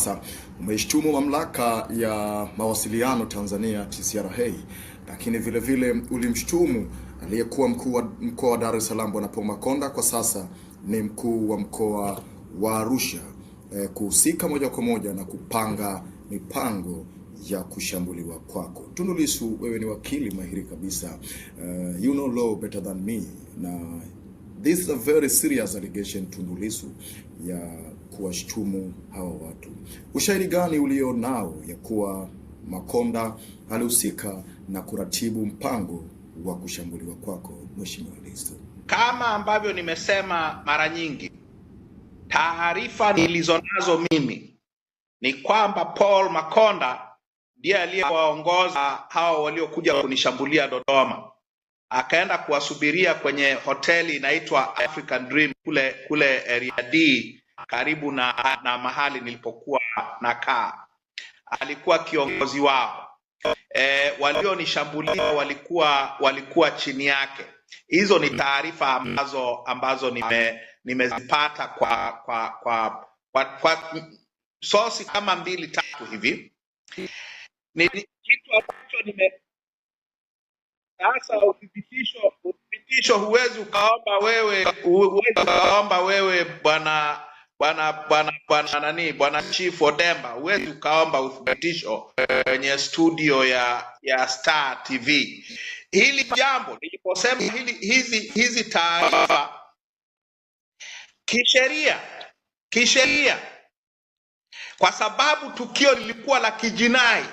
sasa umeshtumu mamlaka ya mawasiliano Tanzania TCRA, lakini vile vile ulimshtumu aliyekuwa mkuu wa mkoa wa Dar es Salaam Bwana Paul Makonda, kwa sasa ni mkuu wa mkoa wa Arusha, kuhusika moja kwa moja na kupanga mipango ya kushambuliwa kwako. Tundu Lissu, wewe ni wakili mahiri kabisa, you know law better than me, na this is a very serious allegation, Tundu Lissu, ya kuwashtumu hawa watu. Ushahidi gani ulio nao ya kuwa Makonda alihusika na kuratibu mpango wa kushambuliwa kwako, Mheshimiwa Lissu? Kama ambavyo nimesema mara nyingi, taarifa nilizonazo mimi ni kwamba Paul Makonda ndiye aliyewaongoza hao waliokuja kunishambulia Dodoma. Akaenda kuwasubiria kwenye hoteli inaitwa African Dream kule area D, karibu na mahali nilipokuwa nakaa. Alikuwa kiongozi wao. Walionishambulia walikuwa chini yake. Hizo ni taarifa ambazo nimezipata kwa sosi kama 2-3 hivi. Ni kitu ambacho sasa uthibitisho huwezi ukaomba wewe bwana Chief Odemba, huwezi ukaomba uthibitisho kwenye studio ya Star TV. Hili jambo niliposema hizi taarifa kisheria, kwa sababu tukio lilikuwa la kijinai,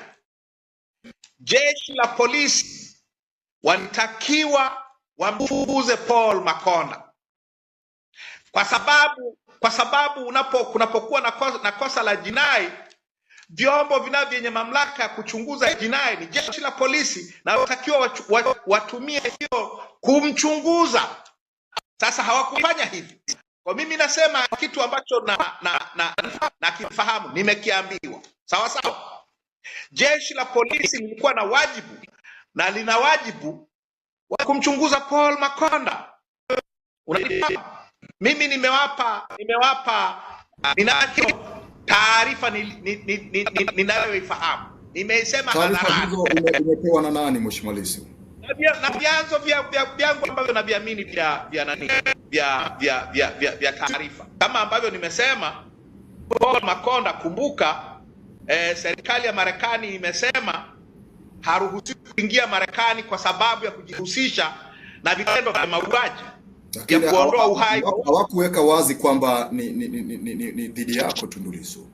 jeshi la polisi walitakiwa wamchunguze Paul Makonda, kwa sababu kunapokuwa na kosa la jinai, vyombo vyenye mamlaka ya kuchunguza jinai ni jeshi la polisi, na watakiwa watumie hiyo kumchunguza. Sasa hawakufanya hivi. Kwa mimi nasema kitu ambacho na kifahamu, nimekiambiwa. Sawa sawa. Jeshi la polisi lilikuwa na wajibu na lina wajibu wa kumchunguza Paul Makonda. Mimi nimewapa taarifa ninayoifahamu. Nimeisema hadharani. Umepewa na nani, Mheshimiwa Lissu? Na vyanzo vyangu ambavyo naviamini vya taarifa. Kama ambavyo nimesema, Paul Makonda, kumbuka, serikali ya Marekani imesema haruhusiwi kuingia Marekani kwa sababu ya kujihusisha na vitendo vya mauaji, ya kuondoa uhai. Hawakuweka wazi kwamba ni dhidi yako, Tundu Lissu.